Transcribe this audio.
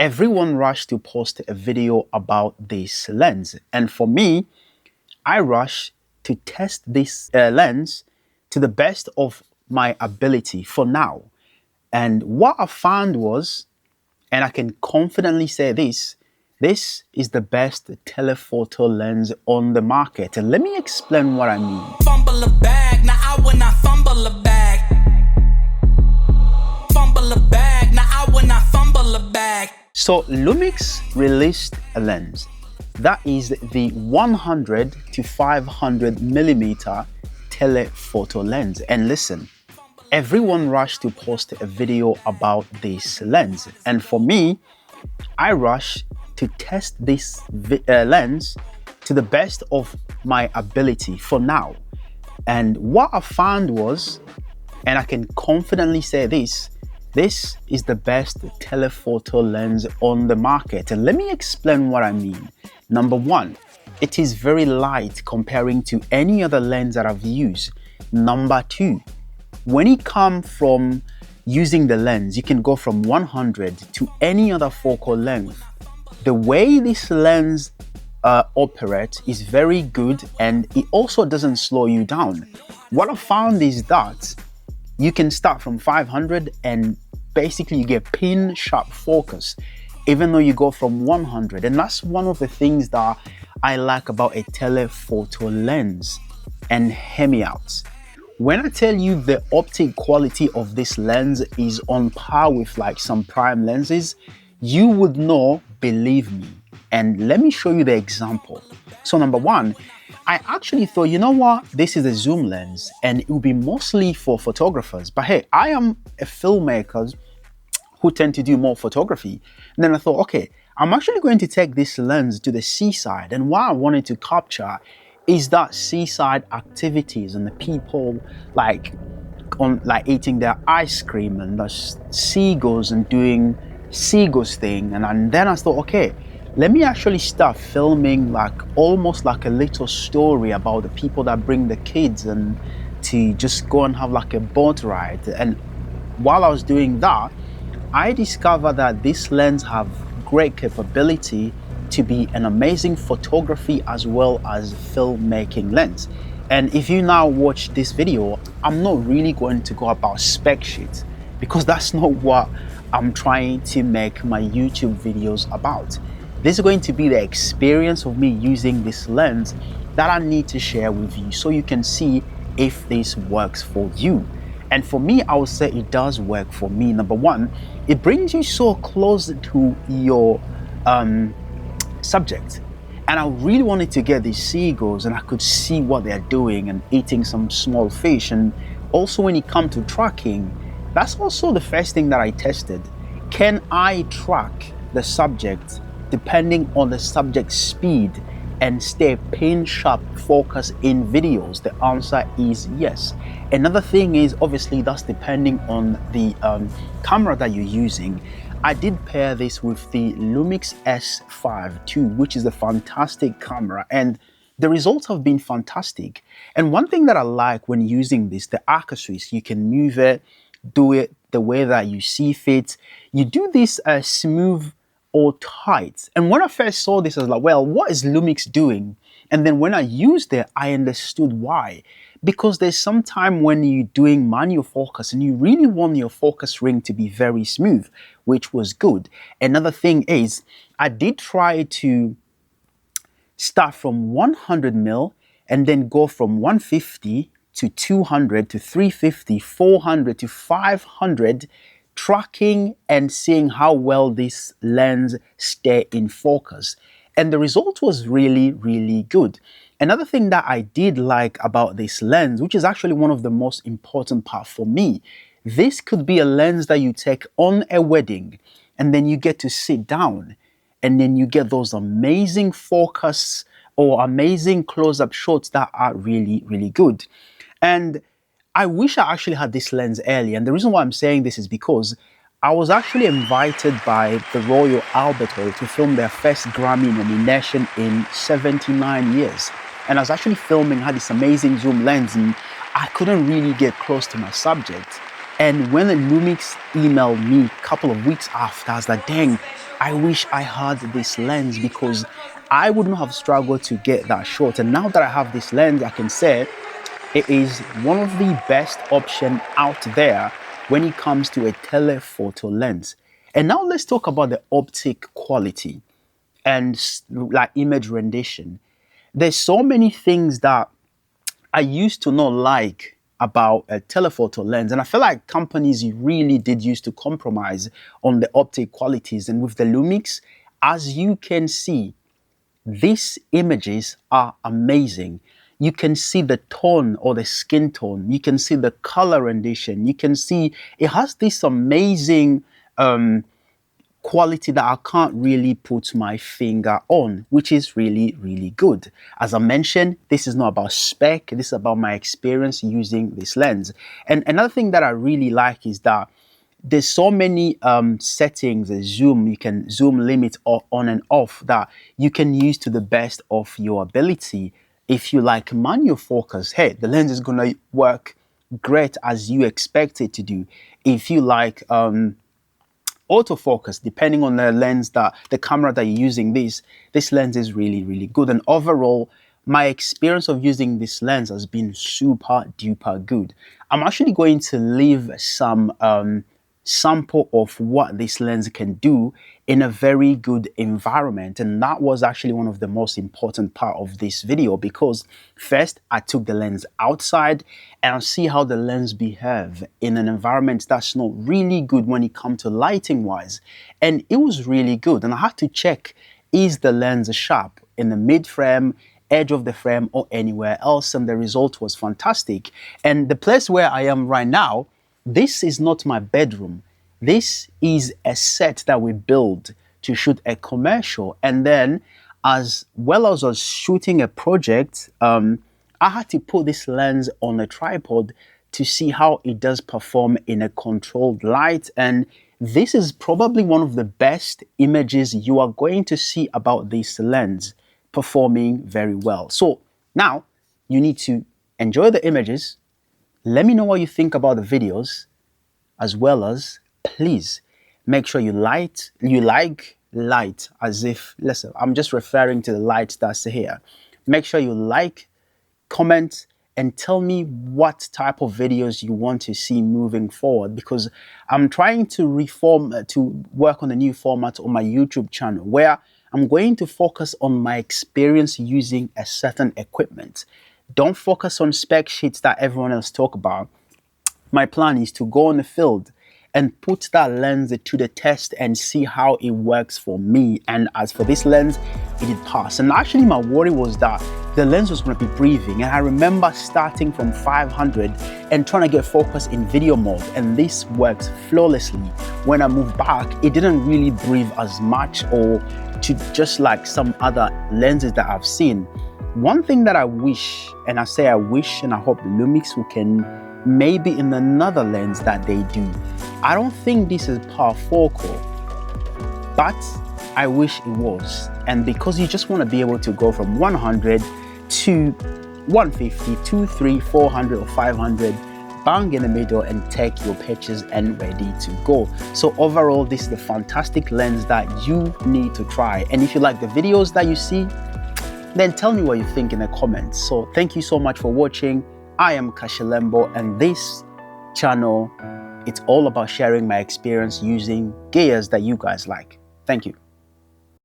Everyone rushed to post a video about this lens, and for me, I rushed to test this lens to the best of my ability for now. And what I found was, and I can confidently say this is the best telephoto lens on the market. And let me explain what I mean. Fumble a bag, now I will not fumble a bag. Fumble a bag, now I will not fumble a bag. So LUMIX released a lens that is the 100 to 500 millimeter telephoto lens. And listen, everyone rushed to post a video about this lens. And for me, I rushed to test this lens to the best of my ability for now. And what I found was, and I can confidently say this is the best telephoto lens on the market. And let me explain what I mean. Number one, it is very light comparing to any other lens that I've used. Number two, when it comes from using the lens, you can go from 100 to any other focal length. The way this lens operates is very good, and it also doesn't slow you down. What I found is that you can start from 500 and basically you get pin sharp focus, even though you go from 100. And that's one of the things that I like about a telephoto lens. And hear me out. When I tell you the optic quality of this lens is on par with like some prime lenses, you would know, believe me. And let me show you the example. So number one, I actually thought, you know what, this is a zoom lens and it will be mostly for photographers. But hey, I am a filmmaker who tend to do more photography. And then I thought, okay, I'm actually going to take this lens to the seaside. And what I wanted to capture is that seaside activities and the people like eating their ice cream and the seagulls and doing seagulls thing. And then I thought, okay, let me actually start filming like almost like a little story about the people that bring the kids and to just go and have like a boat ride. And while I was doing that, I discovered that this lens have great capability to be an amazing photography as well as filmmaking lens. And if you now watch this video, I'm not really going to go about spec sheet because that's not what I'm trying to make my YouTube videos about. This is going to be the experience of me using this lens that I need to share with you so you can see if this works for you. And for me, I would say it does work for me. Number one, it brings you so close to your subject. And I really wanted to get these seagulls and I could see what they're doing and eating some small fish. And also when it comes to tracking, that's also the first thing that I tested. Can I track the subject depending on the subject's speed and stay pin sharp focus in videos? The answer is yes. Another thing is obviously that's depending on the camera that you're using. I did pair this with the LUMIX S5 too, which is a fantastic camera, and the results have been fantastic. And one thing that I like when using this, the accessories, you can move it, do it the way that you see fit. You do this smooth or tight. And when I first saw this, I was like, well, what is LUMIX doing? And then when I used it, I understood why. Because there's some time when you're doing manual focus and you really want your focus ring to be very smooth, which was good. Another thing is, I did try to start from 100mm and then go from 150 to 200 to 350, 400 to 500, tracking and seeing how well this lens stay in focus. And the result was really, really good. Another thing that I did like about this lens, which is actually one of the most important part for me, this could be a lens that you take on a wedding and then you get to sit down and then you get those amazing focus or amazing close-up shots that are really, really good. And I wish I actually had this lens early. And the reason why I'm saying this is because I was actually invited by the Royal Albert Hall to film their first Grammy nomination in 79 years. And I was actually filming, had this amazing zoom lens, and I couldn't really get close to my subject. And when the Lumix emailed me a couple of weeks after, I was like, dang, I wish I had this lens because I wouldn't have struggled to get that shot. And now that I have this lens, I can say it is one of the best options out there when it comes to a telephoto lens. And now let's talk about the optic quality and like image rendition. There's so many things that I used to not like about a telephoto lens, and I feel like companies really did used to compromise on the optic qualities. And with the Lumix, as you can see, these images are amazing. You can see the tone or the skin tone. You can see the color rendition. You can see it has this amazing quality that I can't really put my finger on, which is really, really good. As I mentioned, this is not about spec, this is about my experience using this lens. And another thing that I really like is that there's so many settings, zoom, you can zoom limit on and off that you can use to the best of your ability. If you like manual focus, hey, the lens is gonna work great as you expect it to do. If you like autofocus, depending on the lens that the camera that you're using, this lens is really, really good. And overall, my experience of using this lens has been super duper good. I'm actually going to leave some sample of what this lens can do in a very good environment, and that was actually one of the most important part of this video, because first I took the lens outside and I'll see how the lens behave in an environment that's not really good when it comes to lighting wise, and it was really good. And I had to check, is the lens sharp in the mid frame, edge of the frame, or anywhere else, and the result was fantastic. And the place where I am right now, this is not my bedroom. This is a set that we built to shoot a commercial. And then as well as I was shooting a project, I had to put this lens on a tripod to see how it does perform in a controlled light. And this is probably one of the best images you are going to see about this lens performing very well. So now you need to enjoy the images. Let me know what you think about the videos, as well as please make sure you like light, as if, listen, I'm just referring to the light that's here. Make sure you like, comment, and tell me what type of videos you want to see moving forward, because I'm trying to work on a new format on my YouTube channel where I'm going to focus on my experience using a certain equipment. Don't focus on spec sheets that everyone else talk about. My plan is to go on the field and put that lens to the test and see how it works for me. And as for this lens, it did pass. And actually my worry was that the lens was going to be breathing. And I remember starting from 500 and trying to get focus in video mode, and this works flawlessly. When I moved back, it didn't really breathe as much, or to just like some other lenses that I've seen. One thing that I wish, and I say I wish, and I hope Lumix can maybe in another lens that they do. I don't think this is parfocal, but I wish it was. And because you just want to be able to go from 100 to 150, 2, 3, 400 or 500, bang in the middle and take your pictures and ready to go. So overall, this is the fantastic lens that you need to try. And if you like the videos that you see, then tell me what you think in the comments. So thank you so much for watching. I am Kashilembo, and this channel, it's all about sharing my experience using gears that you guys like. Thank you.